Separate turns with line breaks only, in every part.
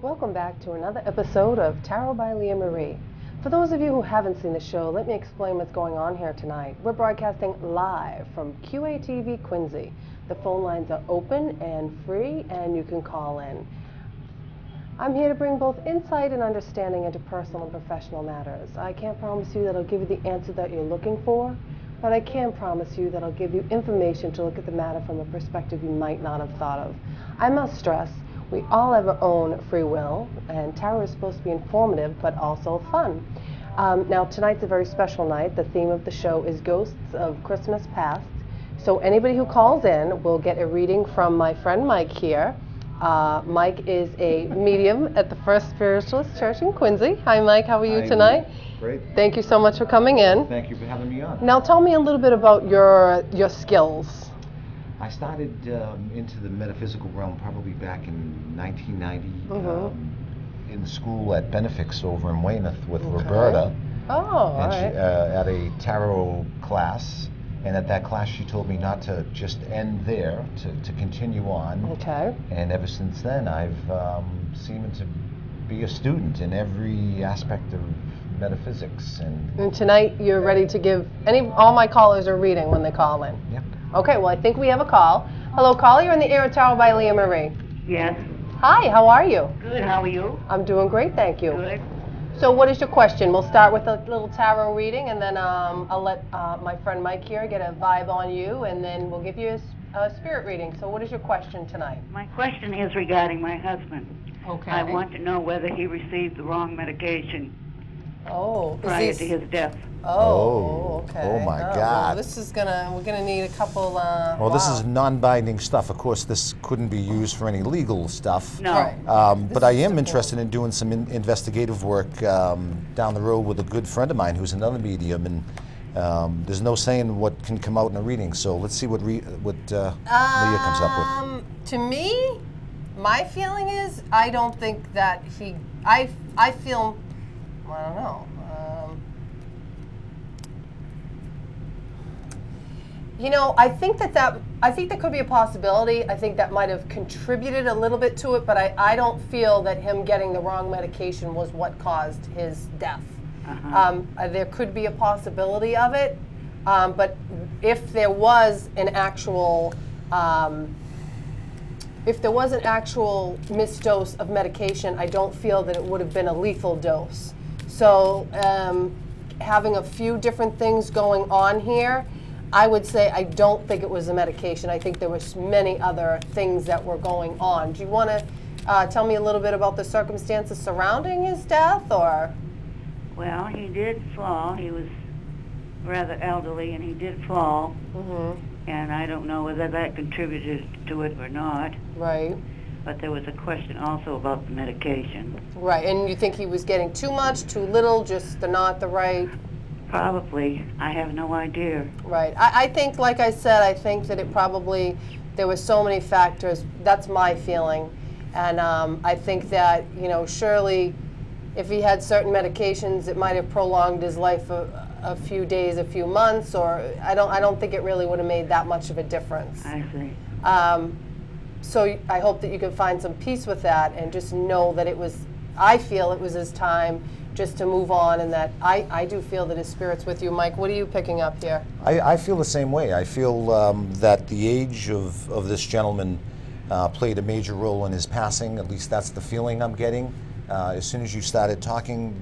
Welcome back to another episode of Tarot by Lea Marie. For those of you who haven't seen the show, let me explain what's going on here tonight. We're broadcasting live from QATV Quincy. The phone lines are open and free, and you can call in. I'm here to bring both insight and understanding into personal and professional matters. I can't promise you that I'll give you the answer that you're looking for, but I can promise you that I'll give you information to look at the matter from a perspective you might not have thought of. I must stress, we all have our own free will, and tarot is supposed to be informative but also fun. Now, tonight's a very special night. The theme of the show is Ghosts of Christmas Past. So anybody who calls in will get a reading from my friend Mike here. Mike is a medium at the First Spiritualist Church in Quincy. Hi, Mike. How are you tonight?
Great.
Thank you so much for coming in.
Thank you for having me on.
Now, tell me a little bit about your skills.
I started into the metaphysical realm probably back in 1990 in school at Benefix over in Weymouth with Roberta.
Oh, all
and
right.
she, at a tarot class. And at that class, she told me not to just end there, to continue on.
Okay.
And ever since then, I've seemed to be a student in every aspect of metaphysics.
And tonight, you're ready to give all my callers a reading when they call in.
Yep.
Okay, well, I think we have a call. Hello, caller. You're in the air of Tarot by Lea Marie.
Yes.
Hi, how are you?
Good. How are you?
I'm doing great, thank you.
Good.
So what is your question? We'll start with a little tarot reading, and then I'll let my friend Mike here get a vibe on you, and then we'll give you a spirit reading. So what is your question tonight?
My question is regarding my husband.
Okay.
I want to know whether he received the wrong medication
Oh.
prior to his death.
Oh, okay.
Oh, my
Well,
God.
this is we're gonna need a couple,
Well, this is non-binding stuff. Of course, this couldn't be used for any legal stuff.
No.
Right.
But I am interested in doing some investigative work down the road with a good friend of mine who's another medium, and there's no saying what can come out in a reading. So let's see what Leah comes up with.
To me, my feeling is I don't think that I feel, I don't know. I think that could be a possibility. I think that might have contributed a little bit to it, but I don't feel that him getting the wrong medication was what caused his death. There could be a possibility of it, but if there was an actual misdose of medication, I don't feel that it would have been a lethal dose. So having a few different things going on here, I would say I don't think it was the medication. I think there was many other things that were going on. Do you want to tell me a little bit about the circumstances surrounding his death, or?
Well, he did fall. He was rather elderly, and he did fall. And I don't know whether that contributed to it or not.
Right.
But there was a question also about the medication.
Right, and you think he was getting too much, too little, just not the right?
Probably. I have no idea.
Right. I think, like I said, I think that there were so many factors. That's my feeling. And I think that, surely if he had certain medications, it might have prolonged his life a few days, a few months, or I don't think it really would have made that much of a difference.
I see.
So I hope that you can find some peace with that and just know that I feel it was his time just to move on, and that I do feel that his spirit's with you. Mike, what are you picking up here?
I feel the same way. I feel that the age of this gentleman played a major role in his passing. At least that's the feeling I'm getting. As soon as you started talking,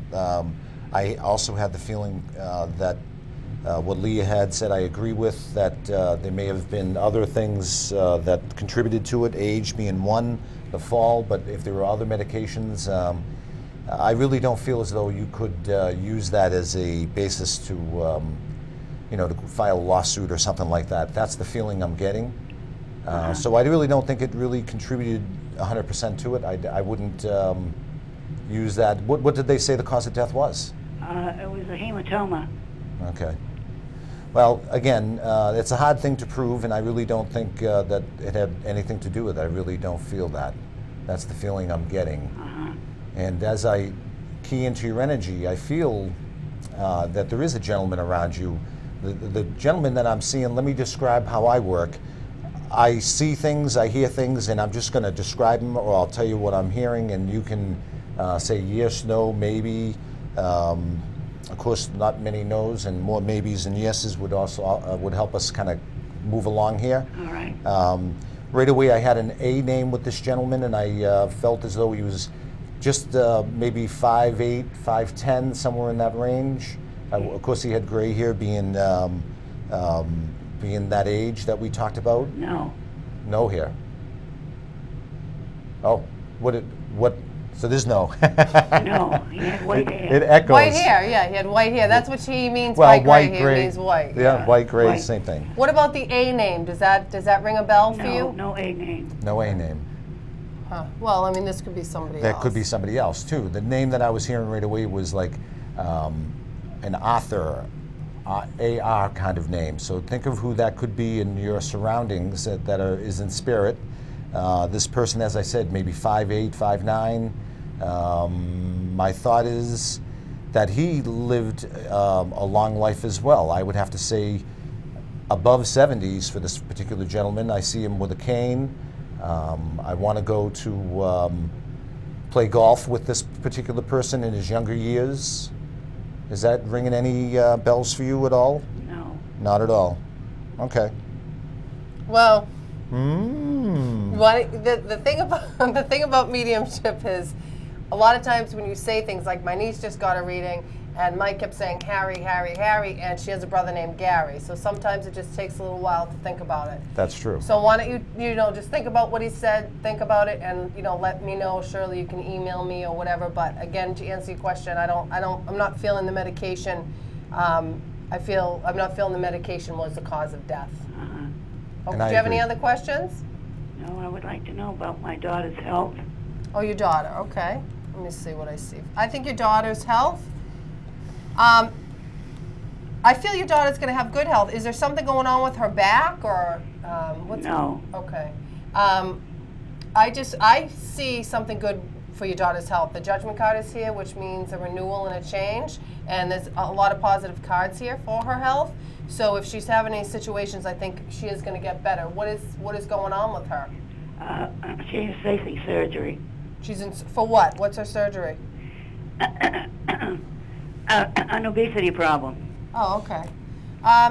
I also had the feeling that what Leah had said I agree with, that there may have been other things that contributed to it, age being one, the fall, but if there were other medications, I really don't feel as though you could use that as a basis to file a lawsuit or something like that. That's the feeling I'm getting. So I really don't think it really contributed 100% to it. I wouldn't use that. What did they say the cause of death was?
It was a hematoma.
Okay. Well, again, it's a hard thing to prove, and I really don't think that it had anything to do with it. I really don't feel that. That's the feeling I'm getting. And as I key into your energy, I feel that there is a gentleman around you. The gentleman that I'm seeing, let me describe how I work. I see things, I hear things, and I'm just going to describe them, or I'll tell you what I'm hearing, and you can say yes, no, maybe. Of course, not many no's, and more maybes and yeses would also would help us kind of move along here.
All right.
Right away, I had an A name with this gentleman, and I felt as though he was just maybe 5'8", 5'10", somewhere in that range. Of course, he had gray hair, being that age that we talked about.
No.
No hair. Oh, what? So there's no.
No, he had white hair.
It echoes.
White hair, yeah, he had white hair. That's what he means
Well,
by gray
white,
hair.
gray.
He means white.
Yeah, white, gray,
White.
same thing.
What about the A name? Does that ring a bell for
No,
you?
no A name.
No A name.
Huh. Well, I mean, this could be somebody
That
else.
could be somebody else too. The name that I was hearing right away was like an author, AR kind of name. So think of who that could be in your surroundings is in spirit. This person, as I said, maybe 5'8", 5'9". My thought is that he lived a long life as well. I would have to say above 70s for this particular gentleman. I see him with a cane. I want to go to play golf with this particular person in his younger years. Is that ringing any bells for you at all?
No.
Not at all. Okay.
Well,
Mm.
the thing about mediumship is, a lot of times when you say things like, my niece just got a reading, and Mike kept saying Harry, Harry, Harry, and she has a brother named Gary. So sometimes it just takes a little while to think about it.
That's true.
So why don't you just think about what he said, think about it, and let me know. Surely you can email me or whatever. But again, to answer your question, I'm not feeling the medication. I'm not feeling the medication was the cause of death.
Uh-huh.
Oh,
And
do
I
you have any
agree.
other questions?
No, I would like to know about my daughter's health.
Oh, your daughter. Okay. Let me see what I see. I think your daughter's health. I feel your daughter's going to have good health. Is there something going on with her back, or what's?
No.
Okay. I see something good for your daughter's health. The Judgment card is here, which means a renewal and a change, and there's a lot of positive cards here for her health. So if she's having any situations, I think she is going to get better. What is going on with her?
She's facing surgery.
She's in for what? What's her surgery?
An obesity problem.
Oh, okay.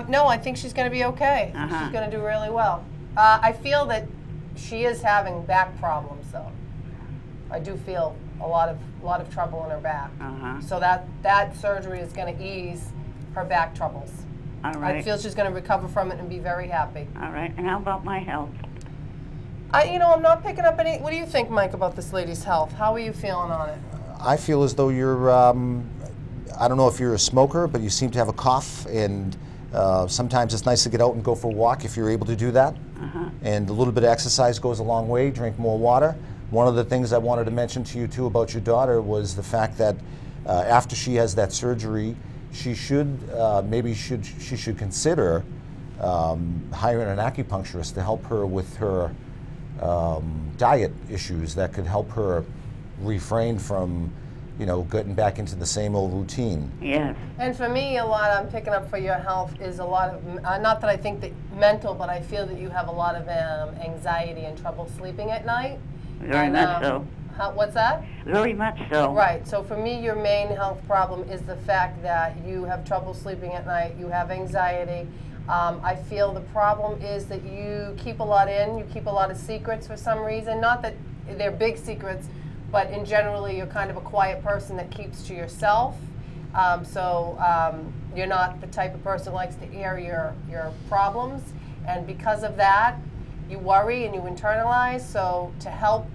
No, I think she's going to be okay.
Uh-huh.
She's going to do really well. I feel that she is having back problems, though. I do feel a lot of trouble in her back.
Uh-huh.
So that surgery is going to ease her back troubles.
All right.
I feel she's going to recover from it and be very happy.
All right. And how about my health?
I'm not picking up any. What do you think, Mike, about this lady's health? How are you feeling on it?
I feel as though you're, I don't know if you're a smoker, but you seem to have a cough, and sometimes it's nice to get out and go for a walk if you're able to do that.
Uh-huh.
And a little bit of exercise goes a long way. Drink more water. One of the things I wanted to mention to you too about your daughter was the fact that after she has that surgery, she should consider hiring an acupuncturist to help her with her diet issues that could help her refrain from, getting back into the same old routine.
Yes.
And for me, a lot I'm picking up for your health is a lot of, not that I think that mental, but I feel that you have a lot of anxiety and trouble sleeping at night.
Very much so.
What's that?
Very much so.
Right. So for me, your main health problem is the fact that you have trouble sleeping at night, you have anxiety. I feel the problem is that you keep a lot in, you keep a lot of secrets for some reason. Not that they're big secrets, but in generally you're kind of a quiet person that keeps to yourself. You're not the type of person who likes to air your problems. And because of that, you worry and you internalize. So to help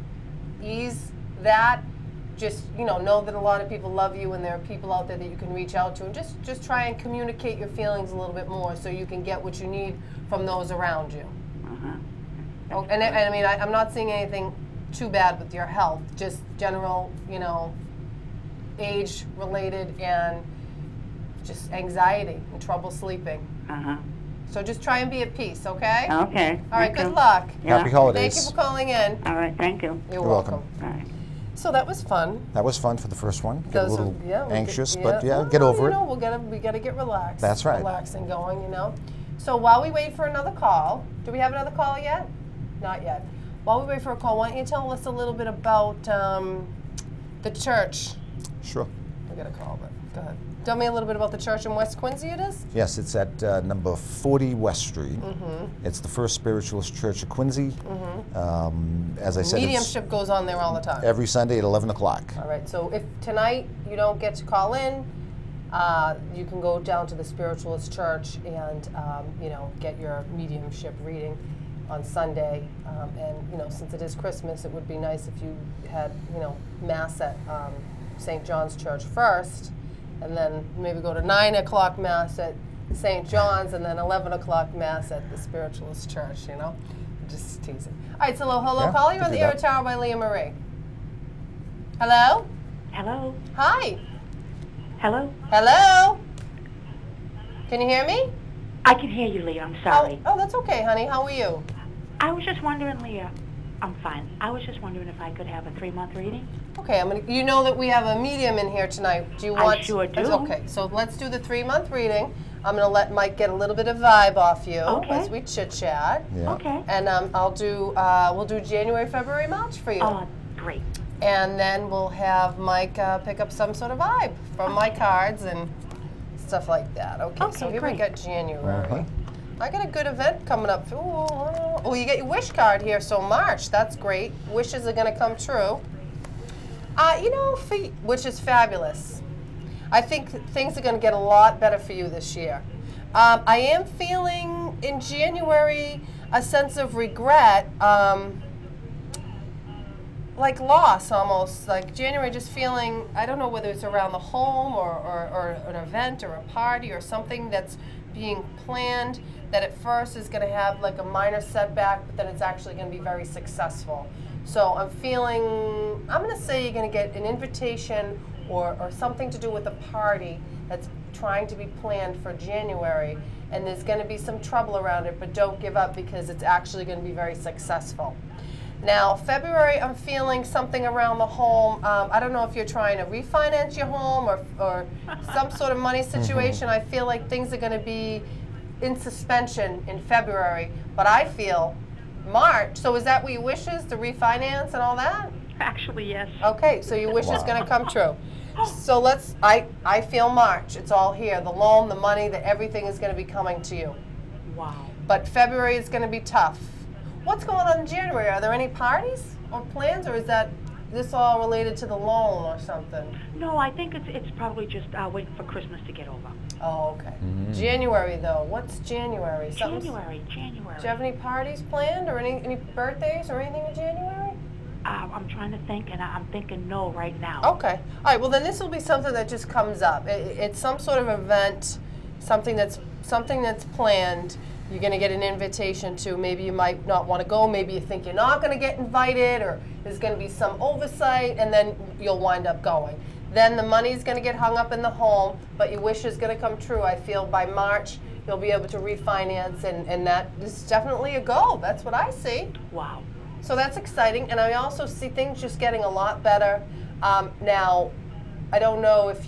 ease that, just know that a lot of people love you and there are people out there that you can reach out to, and just try and communicate your feelings a little bit more so you can get what you need from those around you.
Uh-huh.
Oh, and I mean, I'm not seeing anything too bad with your health, just general, age related and just anxiety and trouble sleeping.
Uh-huh.
So just try and be at peace, okay?
Okay.
All right,
Thank you.
good luck.
Yeah.
Happy holidays.
Thank you for calling in.
All right. Thank you.
You're
You're welcome.
Bye.
So that was fun.
That was fun for the first one. Get a
Those
little
are- yeah,
anxious,
yeah.
but yeah,
Well,
get over it.
we gotta get relaxed.
That's right.
Relaxing going, So while we wait for another call, do we have another call yet? Not yet. While we wait for a call, why don't you tell us a little bit about the church?
Sure.
We got a call, but go ahead. Tell me a little bit about the church in West Quincy it is?
Yes, it's at number 40 West Street. It's the First Spiritualist Church of Quincy. As I said,
Mediumship goes on there all the time.
every Sunday at 11 o'clock.
All right, so if tonight you don't get to call in, you can go down to the Spiritualist Church and, get your mediumship reading on Sunday. And, since it is Christmas, it would be nice if you had, Mass at St. John's Church first, and then maybe go to 9 o'clock Mass at St. John's, and then 11 o'clock Mass at the Spiritualist Church, Just teasing. All right, so hello,
Yeah,
caller. You're on
could
the
do
air
that.
with Tara by Lea Marie. Hello?
Hello?
Hi.
Hello?
Hello? Can you hear me?
I can hear you, Leah. I'm sorry.
Oh, that's okay, honey. How are you?
I was just wondering, Leah. I'm fine. I was just wondering if I could have a 3-month reading.
Okay, you know that we have a medium in here tonight. Do you
I
want?
sure do.
Okay, so let's do the 3-month reading. I'm gonna let Mike get a little bit of vibe off you
Okay.
as we chit chat,
Yeah.
Okay.
and we'll do January, February, March for you,
Oh, great.
and then we'll have Mike pick up some sort of vibe from my cards and stuff like that. Okay, so
Okay,
here we
great.
got January.
Uh-huh.
I got a good event coming up. Oh, you get your wish card here, so March, that's great. Wishes are gonna come true. Which is fabulous. I think things are gonna get a lot better for you this year. I am feeling in January a sense of regret, like loss almost, like January just feeling, I don't know whether it's around the home or an event or a party or something that's being planned that at first is going to have like a minor setback, but then it's actually going to be very successful. So I'm going to say you're going to get an invitation or something to do with a party that's trying to be planned for January, and there's going to be some trouble around it, but don't give up because it's actually going to be very successful. Now, February, I'm feeling something around the home. I don't know if you're trying to refinance your home or some sort of money situation. I feel like things are going to be in suspension in February, but I feel March. So is that what your wish is, to refinance and all that?
Actually, yes.
Okay, so your wish is going to come true. So I feel March. It's all here. The loan, the money, everything is going to be coming to you.
Wow.
But February is going to be tough. What's going on in January? Are there any parties or plans, or is this all related to the loan or something?
No, I think it's probably just waiting for Christmas to get over.
Oh, okay. January, though. What's January?
January.
Do you have any parties planned or any birthdays or anything in January?
I'm trying to think, and I'm thinking no right now.
Okay. All right. Well, then this will be something that just comes up. It's some sort of event, something that's planned. You're going to get an invitation to. Maybe you might not want to go. Maybe you think you're not going to get invited, or there's going to be some oversight, and then you'll wind up going. Then the money's going to get hung up in the home, but your wish is going to come true. I feel by March you'll be able to refinance, and that is definitely a goal. That's what I see.
Wow.
So that's exciting, and I also see things just getting a lot better. Now, I don't know if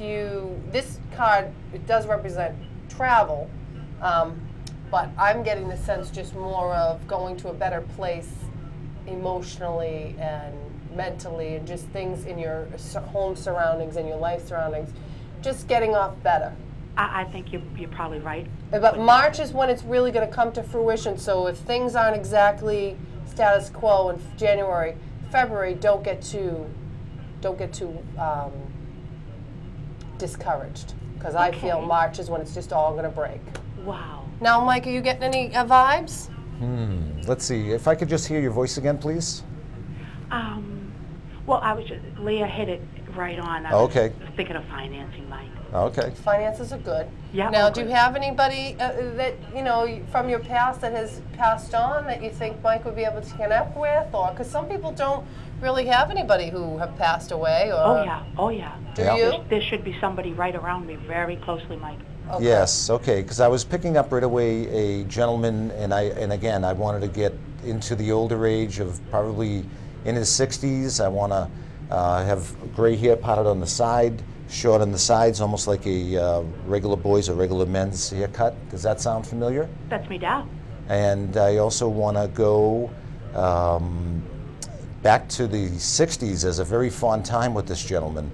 this card, it does represent travel, but I'm getting the sense just more of going to a better place emotionally and mentally, and just things in your home surroundings and your life surroundings, just getting off better.
I think you're probably right.
But March is when it's really going to come to fruition. So if things aren't exactly status quo in January, February, don't get too discouraged, because I feel March is when it's just all going to break.
Wow.
Now, Mike, are you getting any vibes?
Let's see. If I could just hear your voice again, please.
Well, Leah hit it right on. I was thinking of financing, Mike.
Okay.
Finances are good.
Yeah.
Now, do you have anybody that, from your past that has passed on that you think Mike would be able to connect with? Or, because some people don't really have anybody who have passed away. Or,
Oh, yeah.
Do
Yeah.
you?
There should be somebody right around me very closely, Mike.
Okay.
Yes, okay, because I was picking up right away a gentleman, and again, I wanted to get into the older age of probably in his 60s. I want to have gray hair parted on the side, short on the sides, almost like a regular boys or regular men's haircut. Does that sound familiar?
That's me down.
And I also want to go back to the 60s as a very fond time with this gentleman.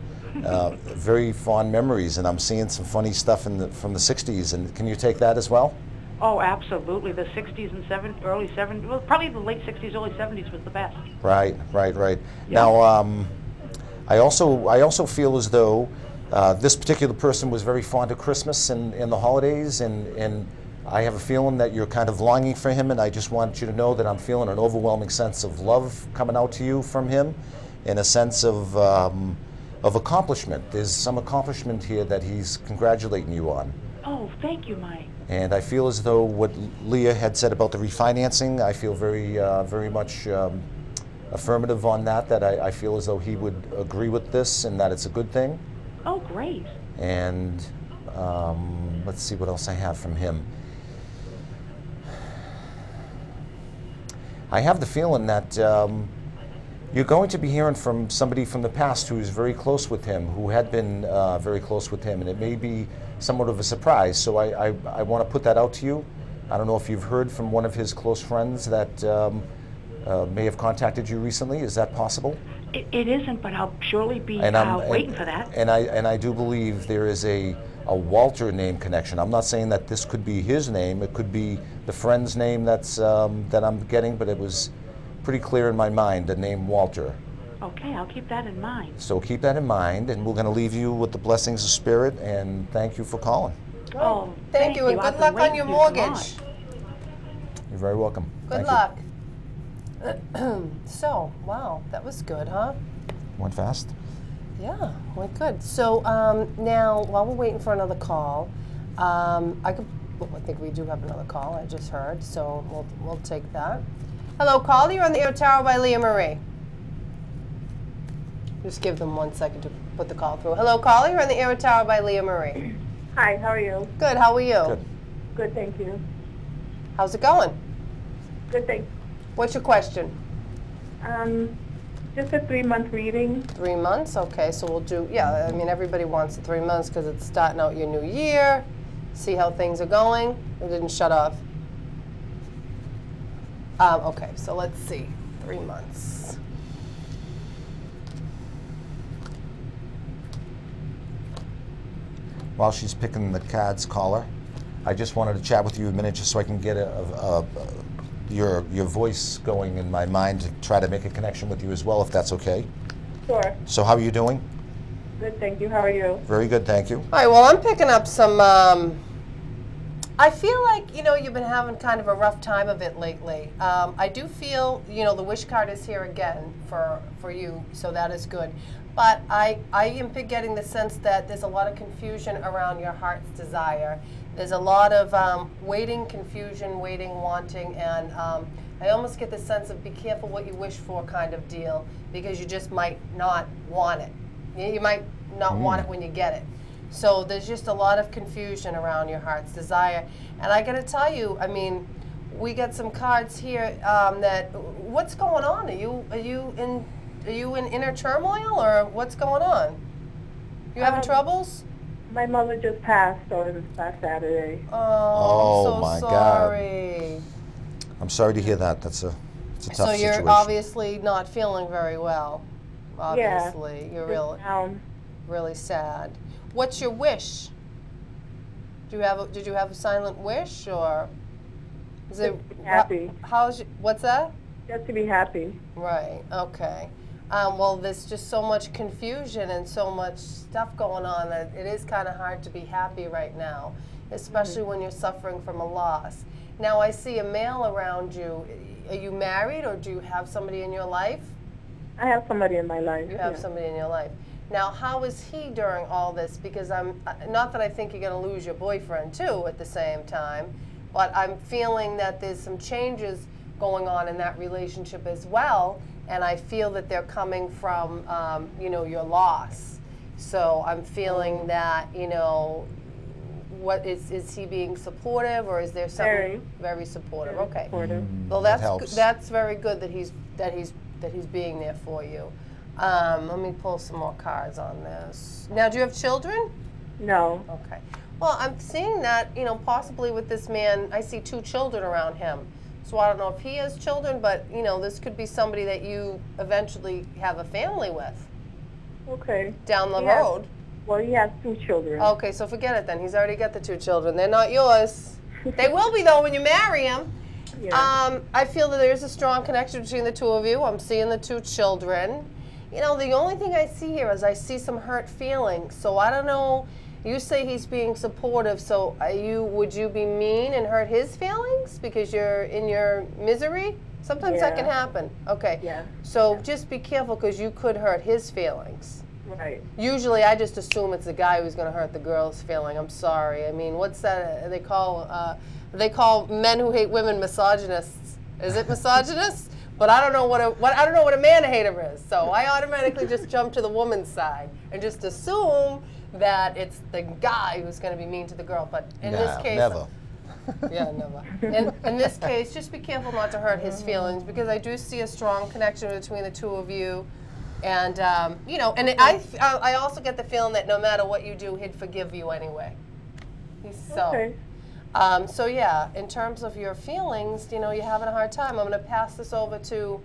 Very fond memories, and I'm seeing some funny stuff from the 60s. And can you take that as well?
Oh, absolutely. The 60s and early 70s, well, probably the late 60s, early 70s was the best.
Right.
Yeah.
Now, I also feel as though this particular person was very fond of Christmas and the holidays, and I have a feeling that you're kind of longing for him, and I just want you to know that I'm feeling an overwhelming sense of love coming out to you from him, and a sense of accomplishment. There's some accomplishment here that he's congratulating you on.
Oh, thank you, Mike.
And I feel as though what Leah had said about the refinancing, I feel very much affirmative on that, I feel as though he would agree with this and that it's a good thing.
Oh, great.
And let's see what else I have from him. I have the feeling that you're going to be hearing from somebody from the past who's very close with him, who had been very close with him, and it may be somewhat of a surprise. So I want to put that out to you. I don't know if you've heard from one of his close friends that may have contacted you recently. Is that possible?
It isn't, but I'll surely be waiting for that.
And I do believe there is a Walter name connection. I'm not saying that this could be his name. It could be the friend's name that I'm getting, but it was pretty clear in my mind, the name Walter.
Okay, I'll keep that in mind.
So keep that in mind, and we're going to leave you with the blessings of Spirit, and thank you for calling.
Oh,
Thank you, and
I've
good
been
luck on
waiting
your
for you so
mortgage.
You're very welcome.
Good
Thank
luck. So, wow, that was good, huh?
You. Went fast.
Yeah, went good. So now, while we're waiting for another call, I think we do have another call. I just heard, so we'll take that. Hello, caller. You're on the air, Tarot by Lea Marie. Just give them 1 second to put the call through. Hello, caller. You're on the air, Tarot by Lea Marie.
Hi, how are you?
Good. How are you?
Good.
Good, thank you.
How's it going?
Good, thanks.
What's your question?
Just a 3-month reading.
3 months? Okay, so we'll do, yeah, I mean, everybody wants the 3 months because it's starting out your new year. See how things are going. It didn't shut off. Okay, so let's see. 3 months.
While she's picking the cards, caller, I just wanted to chat with you a minute just so I can get your voice going in my mind to try to make a connection with you as well, if that's okay.
Sure.
So how are you doing?
Good, thank you. How are you?
Very good, thank you.
All right, well, I'm picking up some, I feel like, you've been having kind of a rough time of it lately. I do feel, the wish card is here again for you, so that is good. But I am getting the sense that there's a lot of confusion around your heart's desire. There's a lot of waiting, confusion, waiting, wanting, and I almost get the sense of be careful what you wish for kind of deal, because you just might not want it. You might not want it when you get it. So there's just a lot of confusion around your heart's desire. And I gotta tell you, I mean, we got some cards here that, what's going on? Are you in inner turmoil, or what's going on? You having troubles?
My mother just passed on this past Saturday.
Oh,
I'm
my
so
God.
sorry.
I'm sorry to hear that. It's a tough
So you're
situation.
obviously not feeling very well.
Yeah.
Obviously, you're
Just
really sad. What's your wish? Did you have a silent wish, or is it
Just to be happy.
What's that?
Just to be happy.
Right. Okay. Well, there's just so much confusion and so much stuff going on that it is kind of hard to be happy right now, especially when you're suffering from a loss. Now, I see a male around you. Are you married, or do you have somebody in your life?
I have somebody in my life.
You have
yeah.
somebody in your life. Now, how is he during all this? Because I'm not that I think you're going to lose your boyfriend too at the same time, but I'm feeling that there's some changes going on in that relationship as well, and I feel that they're coming from your loss. So I'm feeling that what is he being supportive, or is there something very supportive?
Very
okay.
supportive.
Well,
that helps.
that's very good that he's being there for you. Let me pull some more cards on this. Now, do you have children?
No.
Okay. Well, I'm seeing that, possibly with this man, I see 2 children around him. So I don't know if he has children, but, this could be somebody that you eventually have a family with
Okay.
down the
He has-
road.
Well, he has 2 children.
Okay, so forget it then. He's already got the 2 children. They're not yours. They will be, though, when you marry him.
Yeah.
I feel that there's a strong connection between the 2 of you. I'm seeing the 2 children. The only thing I see here is I see some hurt feelings. So I don't know. You say he's being supportive. So would you be mean and hurt his feelings because you're in your misery? Sometimes that can
Yeah.
happen. Okay.
Yeah.
So just be careful because you could hurt his feelings.
Right.
Usually, I just assume it's the guy who's going to hurt the girl's feeling. I'm sorry. I mean, what's that they call? They call men who hate women misogynists. Is it misogynist? But I don't know I don't know what a man hater is. So I automatically just jump to the woman's side and just assume that it's the guy who's going to be mean to the girl. But in this case,
never.
yeah, never. In this case, just be careful not to hurt his feelings because I do see a strong connection between the 2 of you. And, I also get the feeling that no matter what you do, he'd forgive you anyway.
Okay.
So yeah, in terms of your feelings, you're having a hard time. I'm going to pass this over to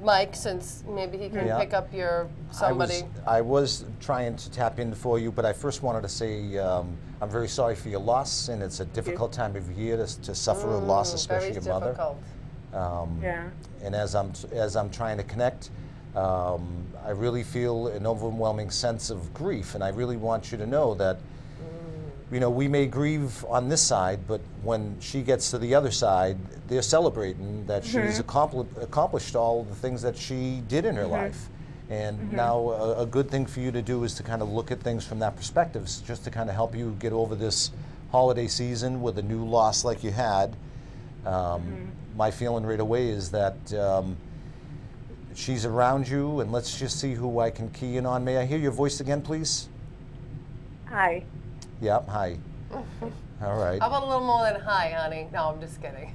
Mike, since maybe he can
Yeah.
pick up your somebody.
I was trying to tap in for you, but I first wanted to say I'm very sorry for your loss, and it's a difficult time of year to suffer a loss, especially
very
your mother.
difficult.
Yeah.
And as I'm trying to connect, I really feel an overwhelming sense of grief, and I really want you to know that we may grieve on this side, but when she gets to the other side, they're celebrating that she's accomplished all the things that she did in her life. And now a good thing for you to do is to kind of look at things from that perspective, just to kind of help you get over this holiday season with a new loss like you had. My feeling right away is that she's around you, and let's just see who I can key in on. May I hear your voice again, please?
Hi.
Yep, hi. All right.
How about a little more than hi, honey? No, I'm just kidding.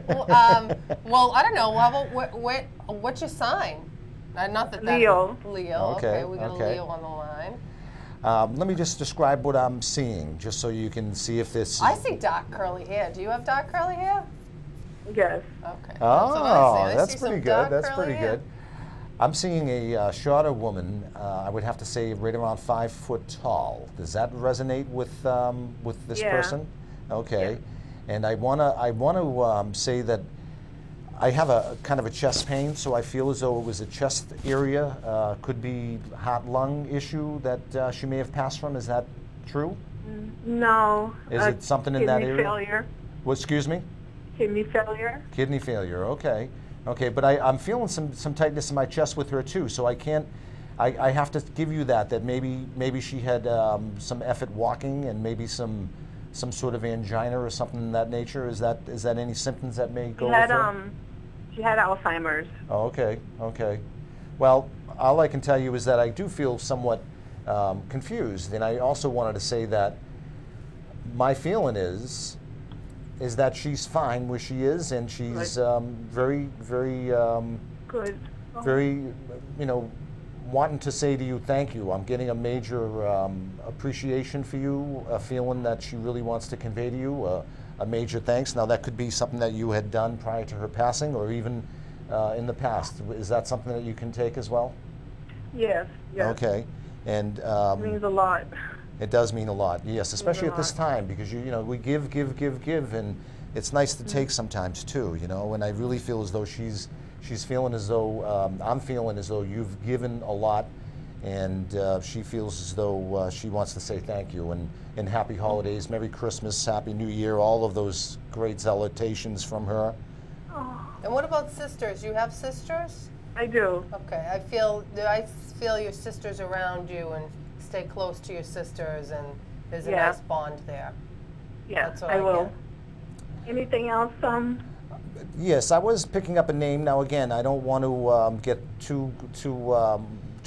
Well, I don't know. How about what's your sign? Not that
Leo.
Leo.
Okay,
We got
okay.
a Leo on the line.
Let me just describe what I'm seeing, just so you can see if this.
I see dark curly hair. Do you have dark curly hair?
Yes.
Okay.
Oh,
I
that's
see
pretty
some
good.
dark
That's
curly
pretty
hair.
good. I'm seeing a shorter woman. I would have to say right around 5 foot tall. Does that resonate with this
Yeah.
person? Okay. And I wanna say that I have a kind of a chest pain, so I feel as though it was a chest area. Could be heart lung issue that she may have passed from. Is that true?
No.
Is it something in that area?
Kidney failure.
Well, excuse me?
Kidney failure.
Kidney failure, okay. Okay, but I'm feeling some tightness in my chest with her too, so I have to give you that maybe she had some effort walking and maybe some sort of angina or something in that nature. Is that any symptoms that may go with her?
She had Alzheimer's.
Oh, okay, okay. Well, all I can tell you is that I do feel somewhat confused, and I also wanted to say that my feeling is that she's fine where she is, and she's very, very,
Good.
very, wanting to say to you, thank you. I'm getting a major appreciation for you, a feeling that she really wants to convey to you, a major thanks. Now, that could be something that you had done prior to her passing, or even in the past. Is that something that you can take as well?
Yes. Yes.
Okay. And
It means a lot.
it does mean a lot, yes, especially
a
at this
lot.
time, because we give, and it's nice to take sometimes too, And I really feel as though she's feeling as though I'm feeling as though you've given a lot, and she feels as though she wants to say thank you and happy holidays, Merry Christmas, Happy New Year, all of those great salutations from her.
And what about sisters? You have sisters?
I do.
Okay. I feel your sisters around you and stay close to your sisters, and there's a
Yeah.
nice bond there.
Yes,
That's what
I will.
get.
Anything else?
Yes, I was picking up a name. Now again, I don't want to get too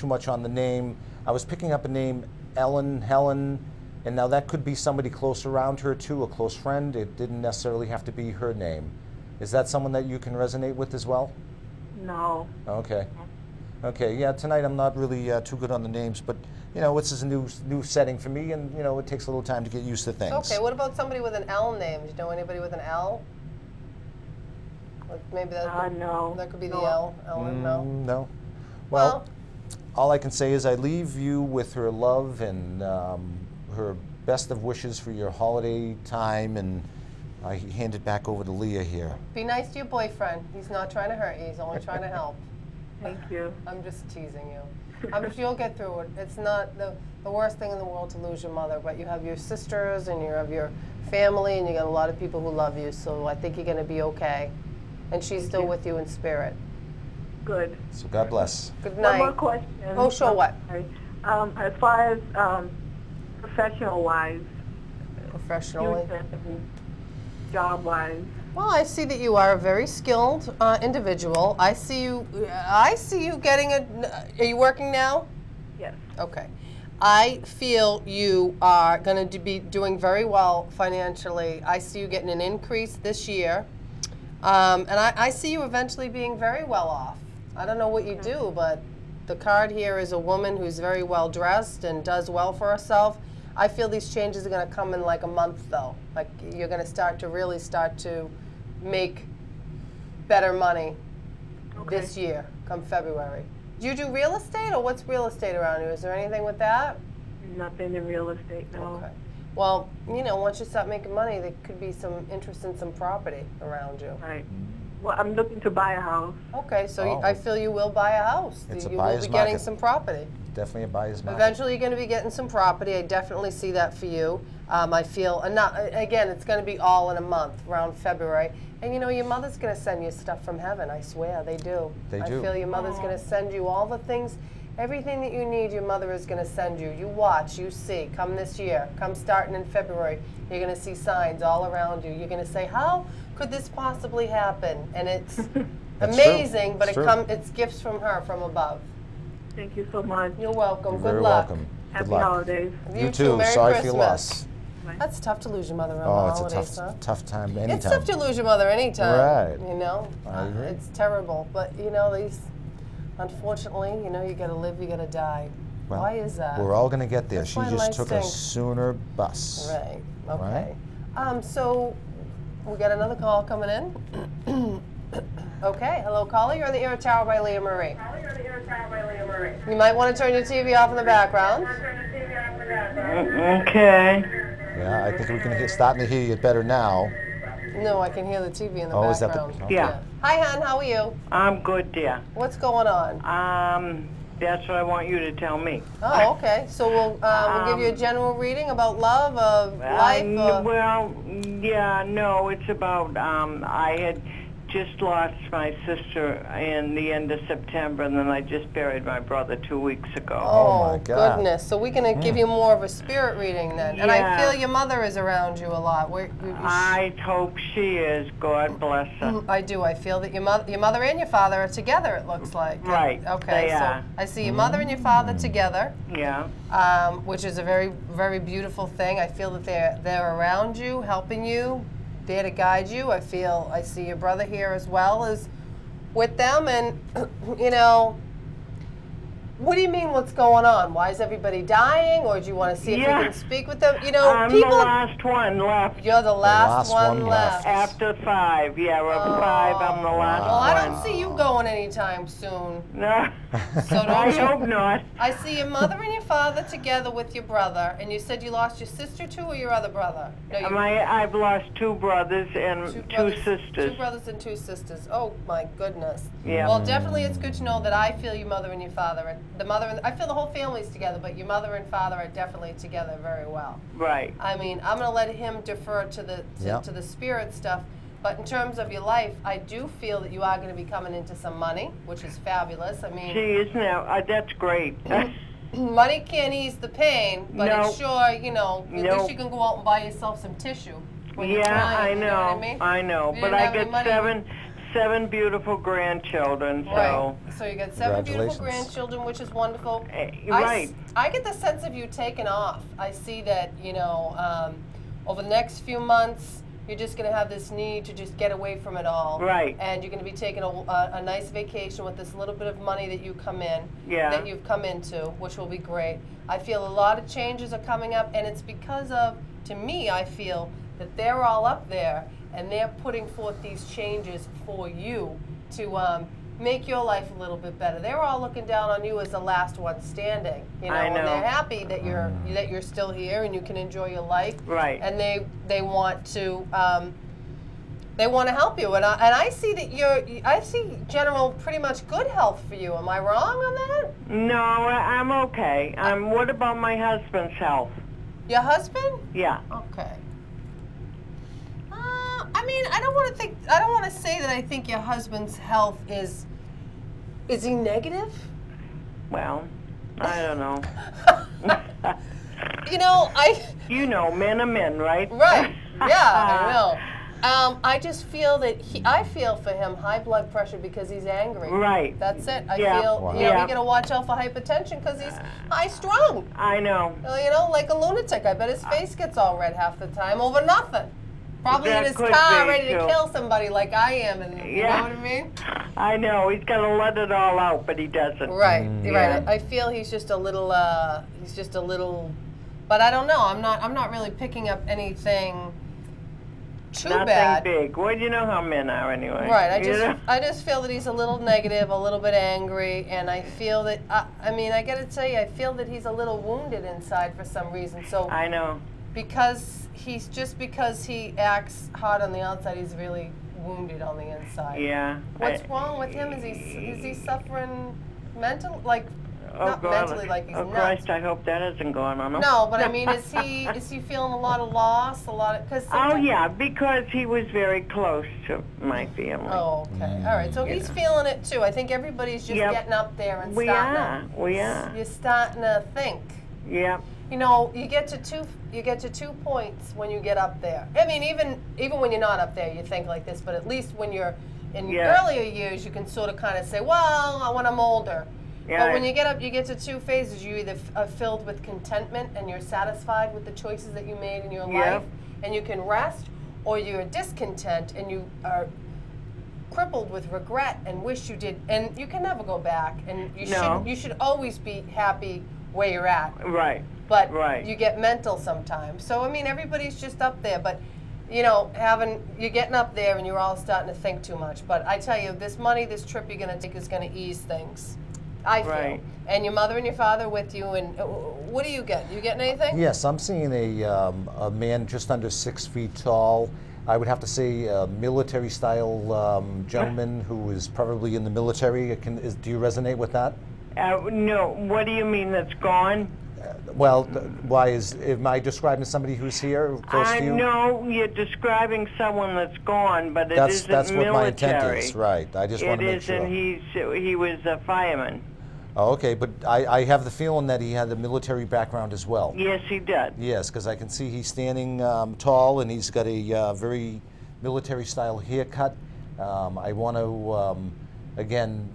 much on the name. I was picking up a name, Helen, and now that could be somebody close around her too, a close friend. It didn't necessarily have to be her name. Is that someone that you can resonate with as well?
No.
Okay. Okay, yeah, tonight I'm not really too good on the names, but, you know, this is a new setting for me, and, you know, it takes a little time to get used to things.
Okay, what about somebody with an L name? Do you know anybody with an L? Like maybe
No.
that could be
No.
the L. Ellen, no?
No. Well, all I can say is I leave you with her love and her best of wishes for your holiday time, and I hand it back over to Leah here.
Be nice to your boyfriend. He's not trying to hurt you. He's only trying to help.
Thank you.
I'm just teasing you. I'm sure you'll get through it. It's not the worst thing in the world to lose your mother, but you have your sisters and you have your family and you got a lot of people who love you, so I think you're going to be okay. And she's still with you in spirit.
Good.
So God bless.
Good night.
One more question.
Oh, sure, what?
Sorry. As far as professional-wise,
Professionally.
job-wise,
Well, I see that you are a very skilled individual. I see you getting are you working now?
yes.
Okay. I feel you are going to be doing very well financially. I see you getting an increase this year. And I see you eventually being very well off. I don't know what you do, but the card here is a woman who's very well dressed and does well for herself. I feel these changes are going to come in like a month, though. Like you're going to really start to make better money this year, come February. Do you do real estate, or what's real estate around you? Is there anything with that?
Nothing in real estate, no.
Okay. Well, you know, once you start making money, there could be some interest in some property around you.
Right. Well, I'm looking to buy a house.
Okay, so
Oh.
I feel you will buy a house.
It's a
You will
buyer's
be getting
market.
some property.
Definitely a buyer's market.
Eventually, you're going to be getting some property. I definitely see that for you. I feel, and not, again, it's going to be all in a month, around February. And you know, your mother's going to send you stuff from heaven. I swear, they do.
They
I
do.
feel your mother's going to send you all the things, everything that you need. Your mother is going to send you. You watch, you see. Come this year, come starting in February, you're going to see signs all around you. You're going to say, "How could this possibly happen?" And it's
That's true.
amazing, but
It's true.
it's gifts from her, from above.
Thank you so much.
You're welcome.
You're
Good
very
luck.
welcome.
Happy
Good luck.
holidays.
You too.
Merry
Sorry
Christmas.
for your loss.
That's tough to lose your mother around
Oh,
the
it's a
holidays, huh?
tough time anytime.
It's tough to lose your mother anytime.
Right.
You know?
I agree.
It's terrible. But, you know, unfortunately, you know, you gotta live, you gotta die.
Well,
Why is that?
We're all going to get there.
That's
She
why
just
life
took a
stinks.
sooner bus.
Right. Okay. So, we got another call coming in. Okay. Hello, caller. You're on the air with Tower by Lea Marie. You might want to turn your TV off in the background.
Okay.
Yeah, I think we can starting to hear you better now.
No, I can hear the TV in the
Oh, is that the-
background.
okay.
Yeah.
Hi, hon. How are you?
I'm good, dear.
What's going on?
That's what I want you to tell me.
Oh, okay. So we'll give you a general reading about love, of life.
Well, yeah, no, it's about, I had just lost my sister in the end of September, and then I just buried my brother 2 weeks ago.
Oh, my God.
Goodness. So we're going to give you more of a spirit reading then. And I
Yeah.
feel your mother is around you a lot.
I hope she is. God bless her.
I do. I feel that your mother and your father are together, it looks like.
Right.
Okay.
They
so
are.
I see your mother and your father together,
Yeah.
which is a very, very beautiful thing. I feel that they're around you, helping you, there to guide you. I see your brother here as well as with them, and you know, what do you mean what's going on? Why is everybody dying, or do you want to see if
Yeah.
you can speak with them? You know,
I'm
people.
the last one left.
You're the last,
last
one
one
left.
After 5. Yeah, of 5, I'm the last
Well, I don't
one.
see you going anytime soon.
No.
So
I
don't you?
hope not.
I see your mother and your father together with your brother, and you said you lost your sister too, or your other brother? No,
I've lost 2 brothers and 2 sisters.
2 brothers and 2 sisters. Oh my goodness.
Yeah.
Well, definitely it's good to know that I feel your mother and your father, and I feel the whole family's together, but your mother and father are definitely together very well.
Right.
I mean, I'm going to let him defer to the spirit stuff. But in terms of your life, I do feel that you are going to be coming into some money, which is fabulous. I mean,
She is now. That's great.
money can't ease the pain, but
No.
it sure, you know, at
No.
least you can go out and buy yourself some tissue when you're
Yeah,
crying,
I
you know what I
know.
mean?
I know.
If you
But
didn't
I
have any
got
money-
seven beautiful grandchildren. So.
Right. So you got 7 beautiful
Congratulations.
grandchildren, which is wonderful.
Right.
I get the sense of you taking off. I see that, you know, over the next few months, You're just going to have this need to just get away from it all.
Right.
And you're going to be taking a nice vacation with this little bit of money that you come in,
Yeah.
that you've come into, which will be great. I feel a lot of changes are coming up, and it's because of, to me, I feel that they're all up there, and they're putting forth these changes for you to make your life a little bit better. They're all looking down on you as the last one standing, you know,
I know.
and they're happy that you're still here and you can enjoy your life.
Right.
And they want to help you. And I see that I see general pretty much good health for you. Am I wrong on that?
No, I'm okay. What about my husband's health?
Your husband?
Yeah.
Okay. I mean, I don't want to say that I think your husband's health is he negative?
Well, I don't know.
You know,
You know, men are men, right?
right. Yeah, I know. I just feel that I feel for him high blood pressure because he's angry.
Right.
That's it. I
Yeah.
feel,
Wow.
you know,
Yeah.
we got to watch out for hypertension because he's high strung.
I know.
You know, like a lunatic. I bet his face gets all red half the time over nothing. Probably
That
in his
could
car
be,
ready to
too.
kill somebody like I am. And you know
Yeah.
what I mean?
I know. He's got to let it all out, but he doesn't.
Right,
Yeah.
right. I feel he's just a little, but I don't know. I'm not really picking up anything too
Nothing
bad.
big. Well, you know how men are anyway.
Right.
You know?
I just feel that he's a little negative, a little bit angry, and I feel that I mean, I got to tell you, I feel that he's a little wounded inside for some reason. So
I know.
because he acts hard on the outside, he's really wounded on the inside.
Yeah.
What's wrong with him? Is he suffering mental, like
Oh,
not
God.
mentally, like he's
Oh,
nuts?
Christ, I hope that hasn't gone on him.
No, but I mean, is he feeling a lot of loss, because?
Oh, yeah, because he was very close to my family.
Oh, okay. All right. So he's feeling it too. I think everybody's just
Yep.
getting up there and
We
starting
are. We are.
You're starting to think.
Yeah.
You know, you get to 2 points when you get up there. I mean, even when you're not up there, you think like this. But at least when you're in
Yeah.
earlier years, you can sort of kind of say, well, when I'm older.
Yeah.
But when you get up, you get to 2 phases. You either are filled with contentment and you're satisfied with the choices that you made in your
Yep.
life, and you can rest, or you're discontent and you are crippled with regret and wish you did. And you can never go back. And you should always be happy where you're at.
Right.
But
Right.
you get mental sometimes. So I mean, everybody's just up there. But you know, you're getting up there and you're all starting to think too much. But I tell you, this trip you're going to take is going to ease things. I feel.
Right.
And your mother and your father with you. And what do you get? You getting anything?
Yes, I'm seeing a man just under 6 feet tall. I would have to say a military-style gentleman who is probably in the military. Do you resonate with that?
No. What do you mean that's gone?
Well, am I describing somebody who's here close to you?
No, you're describing someone that's gone, but it isn't
That's what
military.
my intent is, right. I just want to make sure.
It isn't. He was a fireman.
Oh, okay, but I have the feeling that he had a military background as well.
Yes, he did.
Yes, because I can see he's standing tall and he's got a very military-style haircut. I want to, again,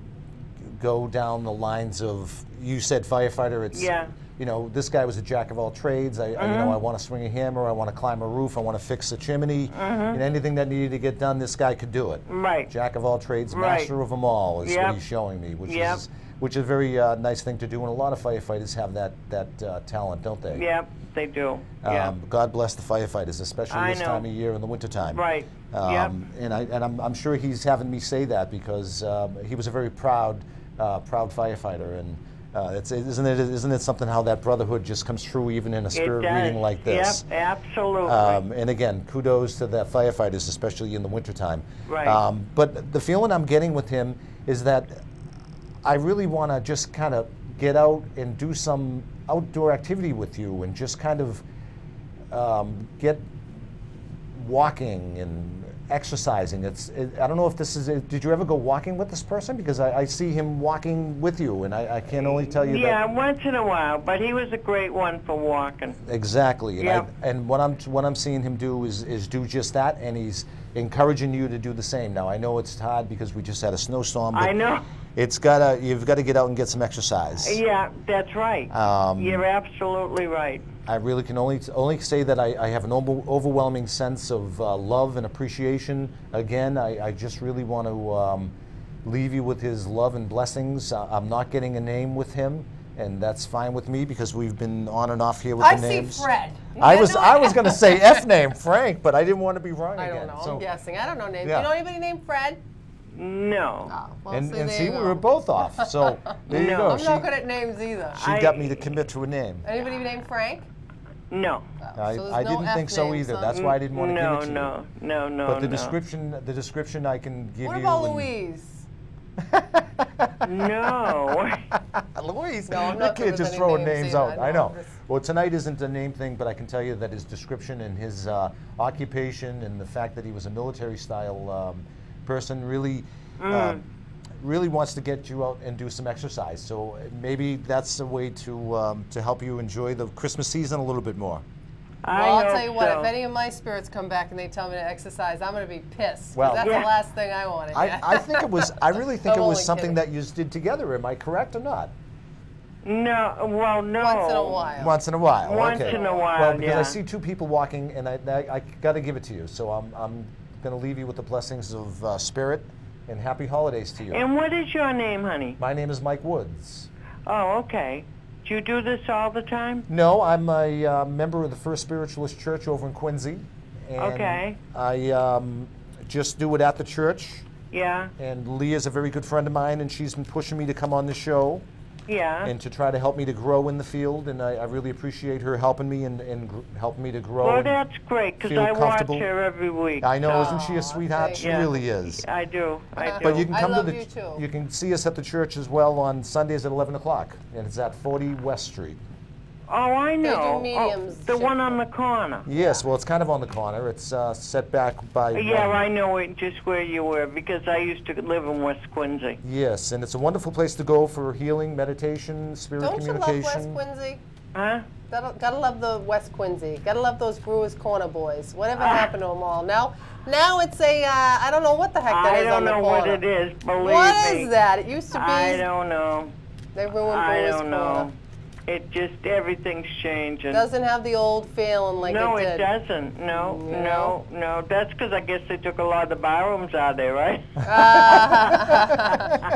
go down the lines of, you said firefighter. It's,
Yeah.
you know, this guy was a jack of all trades. I want to swing a hammer. I want to climb a roof. I want to fix a chimney. And anything that needed to get done, this guy could do it.
Right.
Jack of all trades,
Right.
master of them all is
Yep.
what he's showing me, which
Yep.
is a very nice thing to do. And a lot of firefighters have that talent, don't they?
Yep, they do. Yeah.
God bless the firefighters, especially
I
this
know.
time of year in the wintertime.
Right. Yep.
And I'm sure he's having me say that because he was a very proud firefighter, and isn't it something how that brotherhood just comes through even in a spirit reading like this?
Yep, absolutely.
And again, kudos to the firefighters, especially in the wintertime.
Right.
But the feeling I'm getting with him is that I really want to just kind of get out and do some outdoor activity with you and just kind of get walking and exercising. I don't know if this is, did you ever go walking with this person? Because I see him walking with you, and I can only tell you
yeah,
that.
once in a while, but he was a great one for walking.
Exactly.
Yep.
And what I'm seeing him do is do just that, and he's encouraging you to do the same. Now, I know it's hard because we just had a snowstorm. But
I know.
you've got to get out and get some exercise.
Yeah, that's right. You're absolutely right.
I really can only say that I have an overwhelming sense of love and appreciation. Again, I just really want to leave you with his love and blessings. I'm not getting a name with him, and that's fine with me because we've been on and off here with the names.
I see Fred.
I was going to say F name, Frank, but I didn't want to be wrong
I
again.
don't know.
So,
I'm guessing. I don't know names.
yeah.
Do you know anybody named Fred?
No.
Oh, well,
and
there
see,
you
we
go.
were both off. So there you
No.
go.
I'm not good at names either.
She got me to commit to a name.
Anybody named Frank?
No.
Oh, so there's
I
no
didn't
F
think so
names,
either.
huh?
That's why I didn't want to give it to you.
No.
But the
no.
description I can give
What
you.
about
and-
Louise?
No.
Louise,
No, I'm
you
not good
can't
with
just
any
throw
names
names
either,
out.
I
I
know.
know. Well, tonight isn't a name thing, but I can tell you that his description and his occupation and the fact that he was a military-style person really, really wants to get you out and do some exercise. So maybe that's a way to help you enjoy the Christmas season a little bit more.
Well, I'll
hope
tell you what,
so.
if any of my spirits come back and they tell me to exercise, I'm going to be pissed. 'cause
Well-
that's
Yeah.
the last thing I want to do.
I think it was. I really think
I'm
it was
only
something
kidding.
that you did together. Am I correct or not?
No. Well, no.
Once in a while.
Once in a while.
Once
okay.
in a while,
Well, because
yeah.
I see two people walking, and I got to give it to you. So I'm going to leave you with the blessings of spirit, and happy holidays to you.
And what is your name, honey?
My name is Mike Woods.
Oh, okay. Do you do this all the time?
No, I'm a member of the First Spiritualist Church over in Quincy. And
Okay.
I just do it at the church.
Yeah.
And Leah's a very good friend of mine, and she's been pushing me to come on the show.
Yeah.
And to try to help me to grow in the field, and I really appreciate her helping me and helping me to grow.
Well,
and
that's great because
feel
I watch
comfortable.
her every week.
I know,
so-
isn't she a sweetheart?
thank
She
you.
really is.
I do. I do.
But you can
I
come
love
to the
you too.
you can see us at the church as well on Sundays at 11 o'clock, and it's at 40 West Street.
Oh, I know.
do mediums,
the one on the corner.
Yes, well, it's kind of on the corner. It's set back by.
Yeah,
one.
I know it just where you were because I used to live in West Quincy.
Yes, and it's a wonderful place to go for healing, meditation, spirit
Don't you love
communication.
West Quincy?
Huh?
Gotta love the West Quincy. Gotta love those Brewers Corner boys. Whatever
Ah.
happened to them all? Now it's a, I don't know what the heck that
I
is
don't
on the
know
corner.
what it is. Believe
What
me.
is that? It used to be.
I don't know.
They ruined
I
Brewers
don't
Corner.
know. It just everything's changing.
Doesn't have the old feeling like
No,
it
it
did.
doesn't. No,
No?
no. That's because I guess they took a lot of the barrooms out of there, right?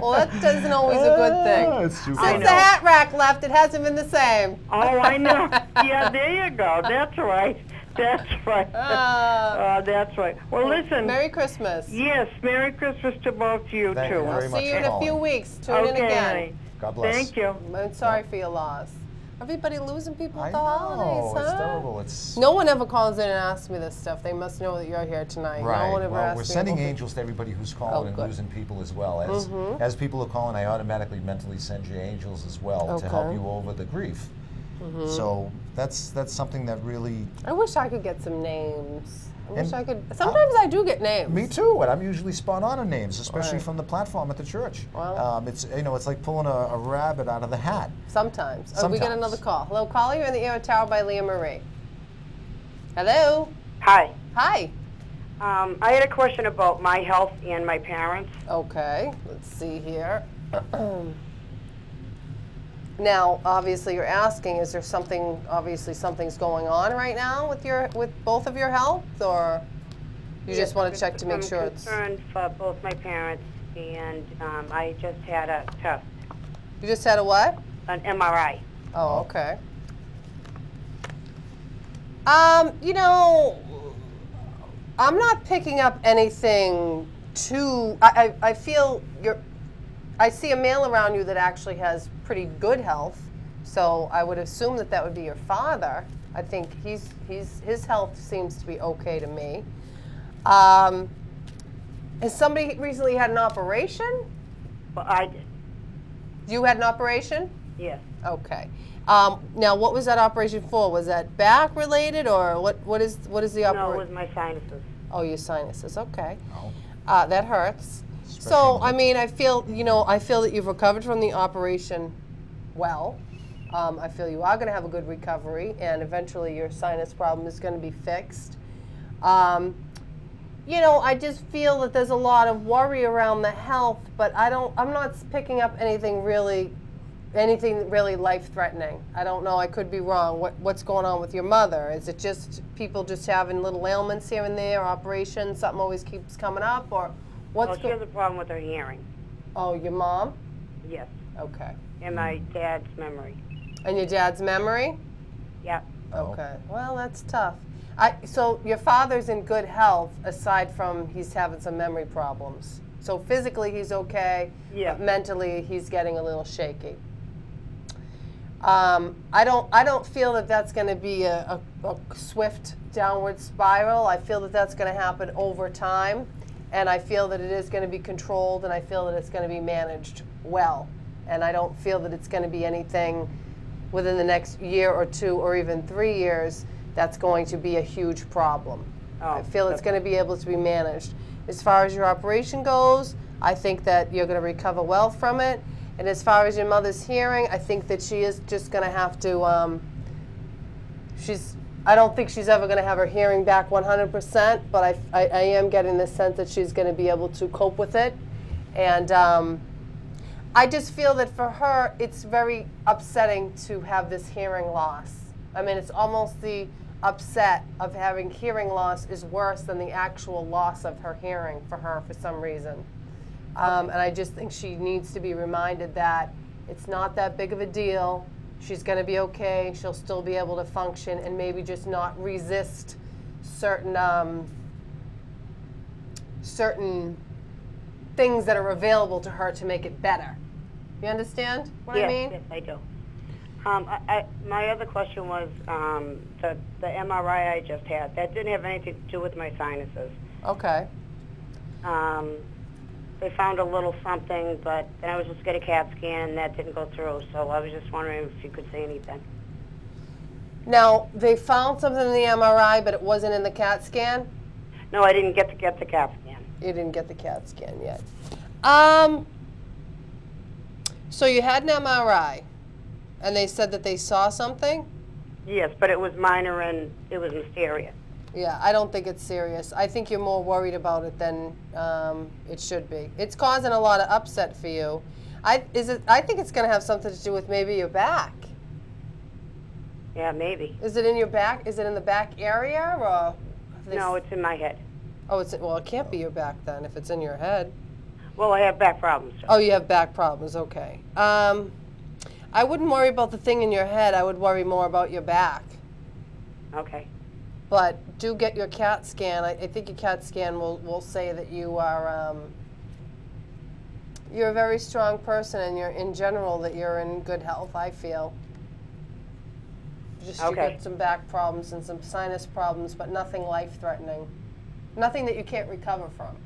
Well, that isn't always a good thing.
It's too
I
Since
know.
the hat rack left, it hasn't been the same.
Oh, I know. Yeah, there you go. That's right. That's right. That's right. Well, listen.
Merry Christmas.
Yes, Merry Christmas to both of you,
Thank
too.
you very
I'll
much
see you
for
in a
calling.
few weeks. Tune in
Okay,
again.
honey.
God bless.
Thank you.
I'm sorry for your loss. Everybody losing people
I
at the
know,
holidays,
it's
huh?
terrible. It's
No one ever calls in and asks me this stuff. They must know that you're here tonight.
right.
No one ever
Well,
asks
we're
me
sending
about
angels to everybody who's calling and
good.
losing people as well. As people are calling, I automatically mentally send you angels as well to help
Okay.
you over the grief. So that's something that really.
I wish I could get some names. I wish
And
I could. Sometimes I do get names.
Me too, and I'm usually spot on names, especially
Right.
from the platform at the church.
Wow.
It's it's like pulling a rabbit out of the hat.
Sometimes. Oh, we get
Sometimes.
another call. Hello, caller. You're in the air with Tower by Lea Marie. Hello.
Hi.
Hi.
I had a question about my health and my parents.
Okay. Let's see here. Now, obviously, you're asking: is there something? Obviously, something's going on right now with both of your health, or you just want to check to make sure
I'm
it's.
concerned for both my parents, and I just had a test,
You just had a what?
an MRI.
Oh, okay. You know, I'm not picking up anything too. I feel I see a male around you that actually has pretty good health, so I would assume that that would be your father. I think his health seems to be okay to me. Has somebody recently had an operation?
Well, I did.
You had an operation?
Yes.
Okay. Now, what was that operation for? Was that back related, or what is the
No, it
operation?
was my sinuses.
Oh, your sinuses. Okay.
Oh.
That hurts.
Especially
So,
in
I
the-
mean, I feel that you've recovered from the operation well. I feel you are going to have a good recovery, and eventually your sinus problem is going to be fixed. I just feel that there's a lot of worry around the health, but I'm not picking up anything really anything really life-threatening? I don't know. I could be wrong. What's going on with your mother? Is it just people just having little ailments here and there, operations, something always keeps coming up, or
Well, she has a problem with her hearing.
Oh, your mom?
Yes.
Okay.
And my dad's memory.
And your dad's memory?
Yep.
Okay. Well, that's tough. So your father's in good health, aside from he's having some memory problems. So physically he's okay,
Yeah.
but mentally he's getting a little shaky. I don't feel that that's going to be a swift downward spiral. I feel that that's going to happen over time, and I feel that it is going to be controlled, and I feel that it's going to be managed well. And I don't feel that it's going to be anything within the next year or two or even 3 years that's going to be a huge problem. I feel it's going to be able to be managed. As far as your operation goes, I think that you're going to recover well from it. And as far as your mother's hearing, I think that she is just going to have to, I don't think she's ever going to have her hearing back 100%, but I am getting the sense that she's going to be able to cope with it. And I just feel that for her, it's very upsetting to have this hearing loss. I mean, it's almost the upset of having hearing loss is worse than the actual loss of her hearing for her for some reason. And I just think she needs to be reminded that it's not that big of a deal. She's going to be okay. She'll still be able to function and maybe just not resist certain certain things that are available to her to make it better. You understand what I mean?
Yes, I do. My other question was the MRI I just had. That didn't have anything to do with my sinuses.
Okay.
They found a little something, but then I was just get a CAT scan, and that didn't go through. So I was just wondering if you could say anything.
Now, they found something in the MRI, but it wasn't in the CAT scan?
No, I didn't get the CAT scan.
You didn't get the CAT scan yet. So you had an MRI, and they said that they saw something?
Yes, but it was minor and it was mysterious.
Yeah, I don't think it's serious. I think you're more worried about it than it should be. It's causing a lot of upset for you. I think it's going to have something to do with maybe your back.
Yeah, maybe.
Is it in your back? Is it in the back area, or?
No, it's in my head.
Oh, well, it can't be your back then if it's in your head.
Well, I have back problems. So.
Oh, you have back problems. Okay. I wouldn't worry about the thing in your head. I would worry more about your back.
Okay.
But do get your CAT scan. I think your CAT scan will say that you are you're a very strong person, and you're in general that you're in good health. I feel. Just you got some back problems and some sinus problems, but nothing life-threatening. Nothing that you can't recover from.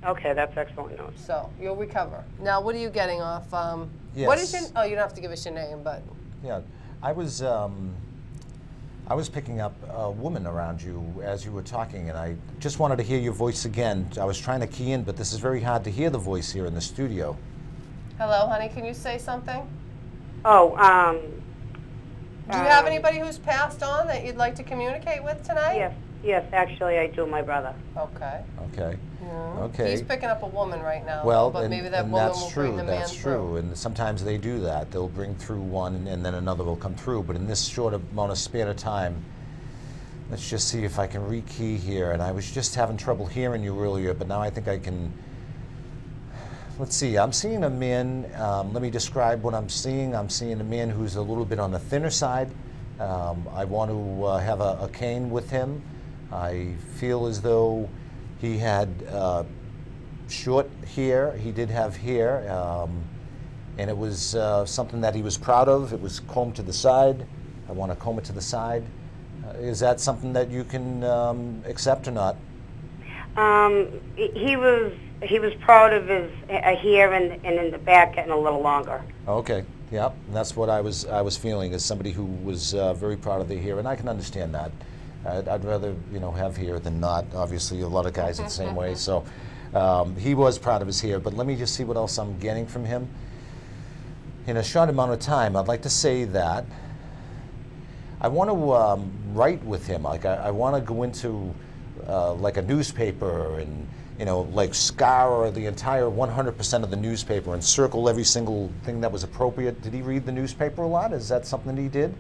Okay, that's excellent news.
So you'll recover. Now, what are you getting off?
Yes.
What is your? Oh, you don't have to give us your name, but.
Yeah, I was picking up a woman around you as you were talking, and I just wanted to hear your voice again. I was trying to key in, but this is very hard to hear the voice here in the studio.
Hello, honey. Can you say something?
Oh,
Do you have anybody who's passed on that you'd like to communicate with tonight?
Yes, actually I do, my brother.
Okay.
Okay.
Yeah.
Okay.
He's picking up a woman right now.
Well,
but
and,
maybe that
and
woman
that's
will
true.
bring the man
That's
through.
true. And sometimes they do that. They'll bring through one, and then another will come through. But in this short amount of span of time, let's just see if I can rekey here. And I was just having trouble hearing you earlier, but now I think I can. Let's see. I'm seeing a man. Let me describe what I'm seeing. I'm seeing a man who's a little bit on the thinner side. I want to have a cane with him. I feel as though he had short hair. He did have hair, and it was something that he was proud of. It was combed to the side. I want to comb it to the side. Is that something that you can accept or not?
He was proud of his hair and in the back getting a little longer.
Okay. Yep. And that's what I was feeling as somebody who was very proud of their hair, and I can understand that. I'd rather have hair than not. Obviously, a lot of guys are the same way. So he was proud of his hair. But let me just see what else I'm getting from him. In a short amount of time, I'd like to say that I want to write with him. Like I want to go into like a newspaper and, like scour the entire 100% of the newspaper and circle every single thing that was appropriate. Did he read the newspaper a lot? Is that something that he did?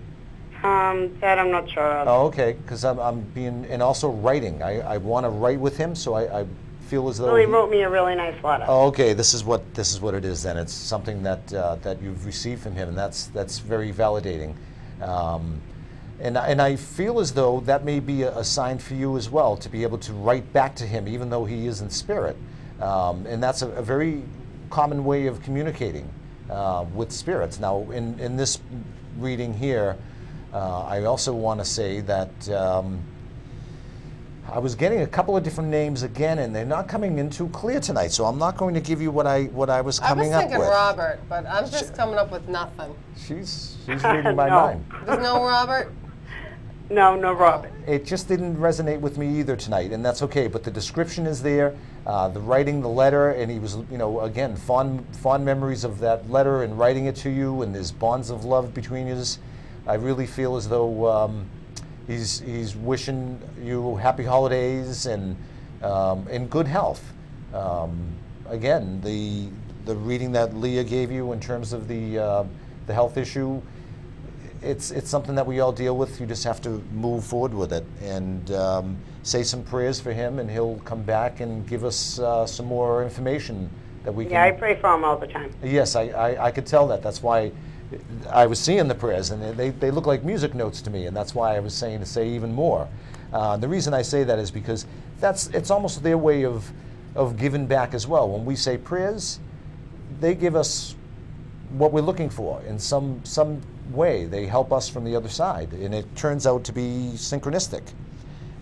That I'm not sure of.
Oh, okay, because I'm being, and also writing. I want to write with him, so I feel as though
Well, he wrote me a really nice letter.
Oh, okay. This is what it is. Then it's something that that you've received from him, and that's very validating. And I feel as though that may be a sign for you as well, to be able to write back to him, even though he is in spirit. And that's a very common way of communicating with spirits. Now, in this reading here, I also want to say that I was getting a couple of different names again, and they're not coming in too clear tonight. So I'm not going to give you what I was coming up with.
I was thinking Robert, but I'm just coming up with nothing.
She's reading my
No.
mind.
There's no Robert?
No, Robert.
It just didn't resonate with me either tonight, and that's okay. But the description is there, the writing, the letter, and he was, again, fond memories of that letter and writing it to you, and there's bonds of love between you. I really feel as though he's wishing you happy holidays and good health. Again, the reading that Leah gave you in terms of the health issue. It's something that we all deal with. You just have to move forward with it and say some prayers for him, and he'll come back and give us some more information that we can.
Yeah, I pray for him all the time.
Yes, I could tell that. That's why I was seeing the prayers, and they look like music notes to me, and that's why I was saying to say even more. The reason I say that is because it's almost their way of giving back as well. When we say prayers, they give us what we're looking for in some way. They help us from the other side, and it turns out to be synchronistic.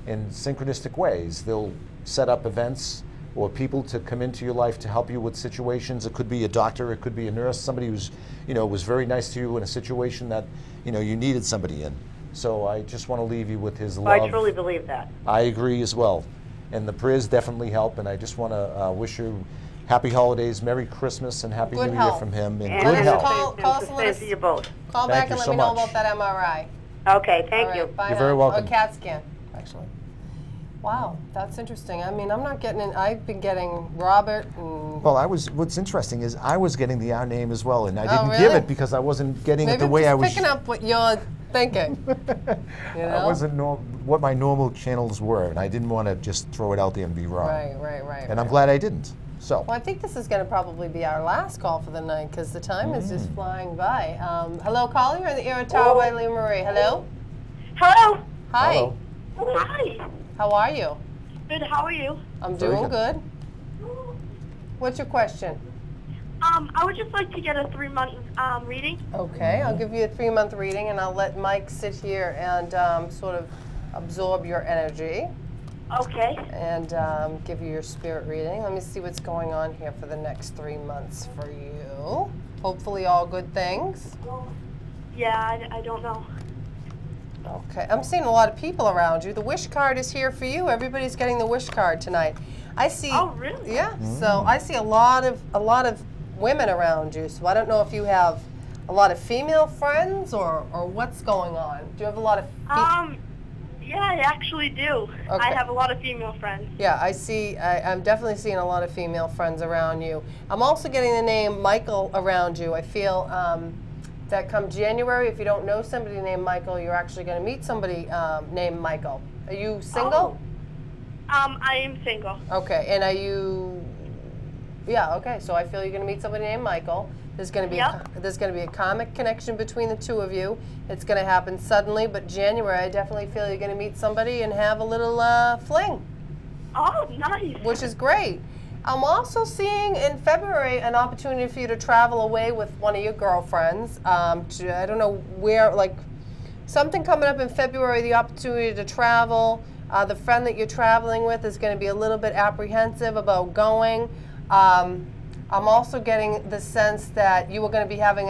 In synchronistic ways, they'll set up events or people to come into your life to help you with situations. It could be a doctor, it could be a nurse, somebody who's, was very nice to you in a situation that, you needed somebody in. So I just want to leave you with his love.
I truly believe that.
I agree as well. And the prayers definitely help, and I just want to wish you happy holidays, Merry Christmas, and Happy
Good
New
health.
Year from him, and
And
good
then
health.
Call us and let us-
to you both.
Call
Thank
back
you
and let
so
me know
much.
about that MRI.
Okay, thank
All
you.
right, bye
You're
now.
very welcome.
Or CAT scan, actually. Wow, that's interesting. I mean, I'm not getting in. I've been getting Robert and
Well, what's interesting is I was getting the our name as well, and I didn't give
really?
it because I wasn't getting it
maybe
the
I'm
way
just
I was.
picking up what you're thinking. You
I
know?
wasn't what my normal channels were, and I didn't want to just throw it out there and be wrong.
Right.
And I'm glad I didn't. So.
Well, I think this is going to probably be our last call for the night because the time is just flying by. Hello, caller. You're in the air with Tara by Lea Marie. Hello.
Hello.
Hi.
Hello.
Hi.
How are you?
Good. How are you?
I'm
Very
doing
good.
good. What's your question?
I would just like to get a 3-month reading.
Okay, I'll give you a 3-month reading, and I'll let Mike sit here and sort of absorb your energy
Okay.
and give you your spirit reading. Let me see what's going on here for the next 3 months for you. Hopefully all good things.
Yeah, I don't know.
Okay, I'm seeing a lot of people around you. The wish card is here for you. Everybody's getting the wish card tonight. I see.
Oh, really?
Yeah. So I see a lot of women around you. So I don't know if you have a lot of female friends or what's going on. Do you have a lot of?
Yeah, I actually do.
Okay.
I have a lot of female friends.
Yeah, I see. I'm definitely seeing a lot of female friends around you. I'm also getting the name Michael around you. I feel that come January, if you don't know somebody named Michael, you're actually going to meet somebody named Michael. Are you single?
I am single.
Okay, and are you? Yeah. Okay, so I feel you're going to meet somebody named Michael. There's going to be there's going to be a karmic connection between the two of you. It's going to happen suddenly, but January, I definitely feel you're going to meet somebody and have a little fling,
Oh, nice.
which is great. I'm also seeing in February an opportunity for you to travel away with one of your girlfriends. I don't know where, like something coming up in February, the opportunity to travel. The friend that you're traveling with is going to be a little bit apprehensive about going. I'm also getting the sense that you are going to be having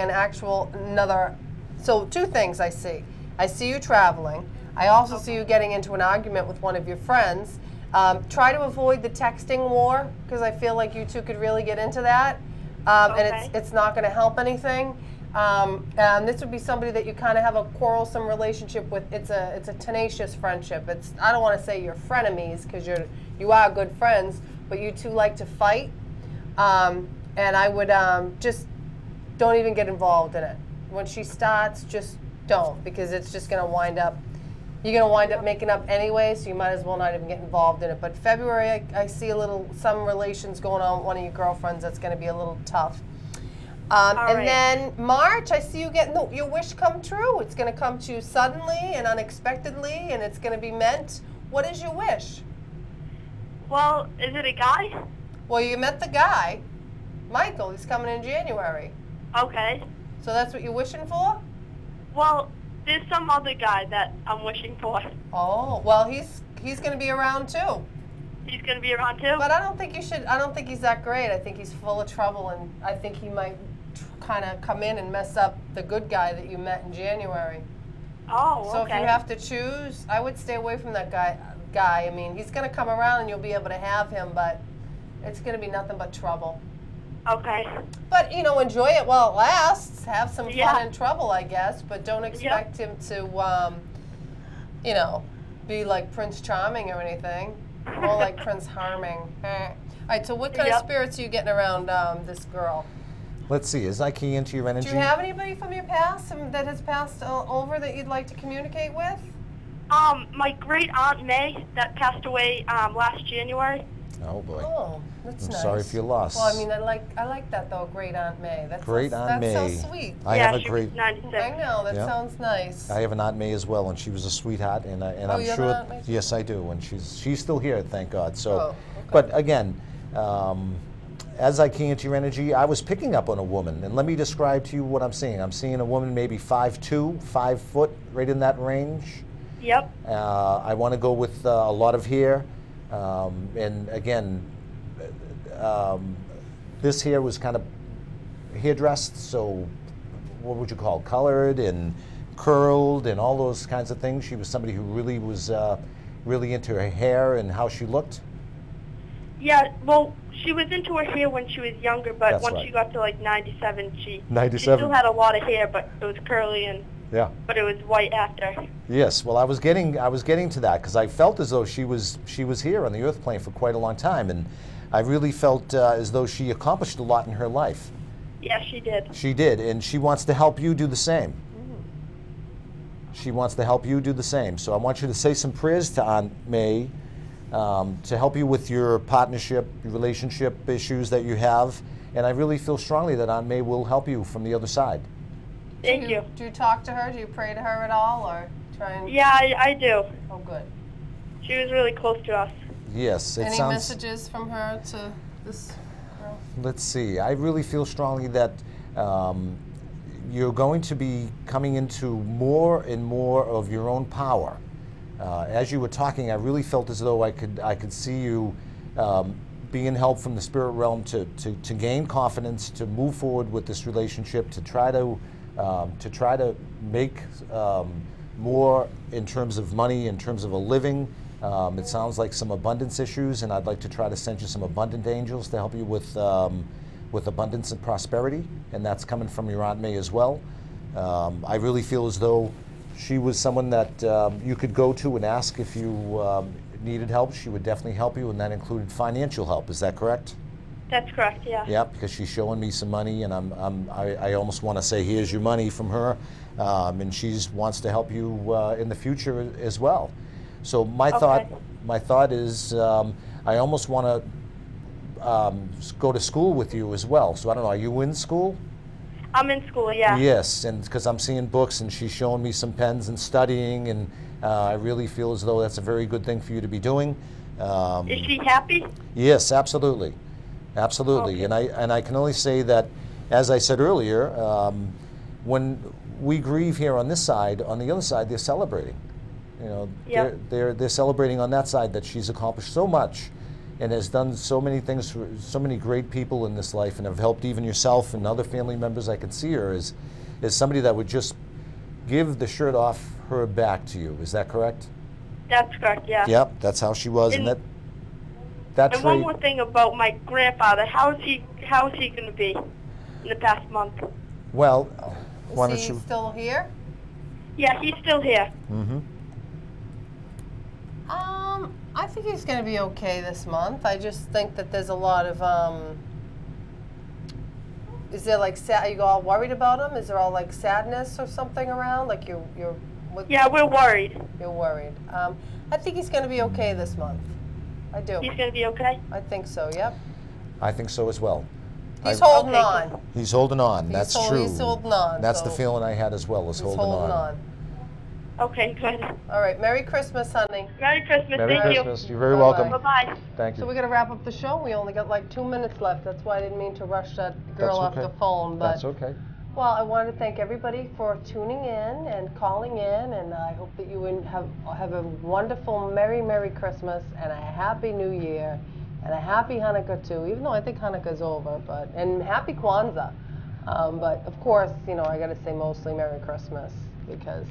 so 2 things I see. I see you traveling. I also see you getting into an argument with one of your friends. Try to avoid the texting war because I feel like you two could really get into that, and it's not going to help anything. And this would be somebody that you kind of have a quarrelsome relationship with. It's a tenacious friendship. I don't want to say you're frenemies because you are good friends, but you two like to fight. And I would just don't even get involved in it. When she starts, just don't, because it's just going to wind up, you're going to wind up making up anyway, so you might as well not even get involved in it. But February, I see some relations going on with one of your girlfriends that's going to be a little tough. And then March, I see you getting your wish come true. It's going to come to you suddenly and unexpectedly, and it's going to be meant. What is your wish?
Well, is it a guy?
Well, you met the guy, Michael. He's coming in January.
Okay.
So that's what you're wishing for?
Well, there's some other guy that I'm wishing for.
Oh, well, he's going to be around too.
He's going to be around too?
But I don't think he's that great. I think he's full of trouble, and I think he might kind of come in and mess up the good guy that you met in January.
Oh,
so
okay.
if you have to choose, I would stay away from that guy. I mean, he's going to come around and you'll be able to have him, but it's going to be nothing but trouble.
Okay.
But, enjoy it while it lasts. Have some fun and trouble, I guess, but don't expect him to, be like Prince Charming or anything. More like Prince Harming. All right, so what kind of spirits are you getting around this girl?
Let's see, as I key into your energy.
Do you have anybody from your past that has passed over that you'd like to communicate with?
My great aunt May that passed away last January.
Oh boy.
Oh, that's
I'm
nice.
sorry for your loss.
Well, I mean, I like that though, Great Aunt May. That's
Great Aunt May.
That's so sweet.
I have a
she
great.
was 96.
I know that sounds nice.
I have an Aunt May as well, and she was a sweetheart, and I'm
you have
sure.
an Aunt May too?
Yes, I do, and she's still here, thank God. So,
Oh, okay.
But again, as I key into your energy, I was picking up on a woman, and let me describe to you what I'm seeing. I'm seeing a woman maybe 5'2", 5 foot, right in that range.
Yep.
I want to go with a lot of hair, and again, this hair was kind of hair dressed, so what would you call it? Colored and curled and all those kinds of things. She was somebody who really was really into her hair and how she looked.
Yeah, well, she was into her hair when she was younger, but
That's
once
right.
she got to like 97, she
97.
still had a lot of hair, but it was curly and
Yeah.
but it was white after.
Yes. Well, I was getting to that because I felt as though she was here on the earth plane for quite a long time, and I really felt as though she accomplished a lot in her life.
Yeah, she did.
She did, and she wants to help you do the same. She wants to help you do the same. So I want you to say some prayers to Aunt May to help you with your partnership, your relationship issues that you have, and I really feel strongly that Aunt May will help you from the other side.
Thank you.
Do you talk to her? Do you pray to her at all, or try and?
Yeah, I do.
Oh, good.
She was really close to us.
Yes, it
Any
sounds.
messages from her to this girl?
Let's see. I really feel strongly that you're going to be coming into more and more of your own power. As you were talking, I really felt as though I could see you being help from the spirit realm to gain confidence, to move forward with this relationship, to try to make more in terms of money, in terms of a living. It sounds like some abundance issues, and I'd like to try to send you some abundant angels to help you with abundance and prosperity, and that's coming from your Aunt May as well. I really feel as though she was someone that you could go to and ask if you needed help. She would definitely help you, and that included financial help. Is that correct?
That's correct, yeah.
Yeah, because she's showing me some money, and I almost want to say, here's your money from her, and she wants to help you in the future as well. So my thought is, I almost want to go to school with you as well. So I don't know, are you in school?
I'm in school, yeah.
Yes, and because I'm seeing books, and she's showing me some pens and studying, and I really feel as though that's a very good thing for you to be doing.
Is she happy?
Yes, absolutely. Absolutely,
Okay.
and I can only say that, as I said earlier, when we grieve here on this side, on the other side they're celebrating. You know,
Yep.
they're celebrating on that side that she's accomplished so much, and has done so many things for so many great people in this life, and have helped even yourself and other family members. I can see her as somebody that would just give the shirt off her back to you. Is that correct?
That's correct, yeah.
Yep, that's how she was, and that
And
trait.
one more thing about my grandfather. How is he going to be in the past month?
Well, why don't
Is he
you?
still here?
Yeah, he's still here.
Mm-hmm.
I think he's going to be okay this month. I just think that there's a lot of, is there like, are you all worried about him? Is there all like sadness or something around? Like what,
Yeah, we're worried.
you're worried. I think he's going to be okay this month. I do.
He's going to be okay?
I think so, yep.
I think so as well.
He's
I-
holding
Okay,
on.
He's holding on. That's true.
He's holding on.
That's the
so
feeling I had as well. Was
he's
holding on.
Okay, good.
All right, Merry Christmas, honey.
Merry Christmas.
Merry
Thank
Christmas. You're very
Bye-bye.
welcome.
you. Bye-bye.
Thank you.
So we're gonna wrap up the show. We only got like 2 minutes left. That's why I didn't mean to rush that girl off
okay.
the phone. But
That's okay.
well, I want to thank everybody for tuning in and calling in, and I hope that you have a wonderful, Merry Christmas and a Happy New Year and a Happy Hanukkah too. Even though I think Hanukkah's over, and Happy Kwanzaa. But of course, I got to say mostly Merry Christmas because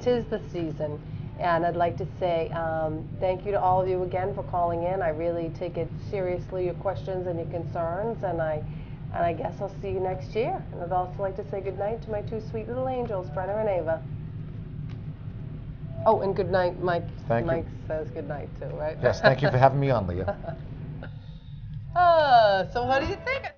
tis the season. And I'd like to say thank you to all of you again for calling in. I really take it seriously, your questions and your concerns, and I guess I'll see you next year. And I'd also like to say good night to my two sweet little angels, Brenner and Ava. Oh, and good night, Mike.
Thank you.
Mike says good night too, right?
Yes, thank you for having me on, Leah.
So what do you think?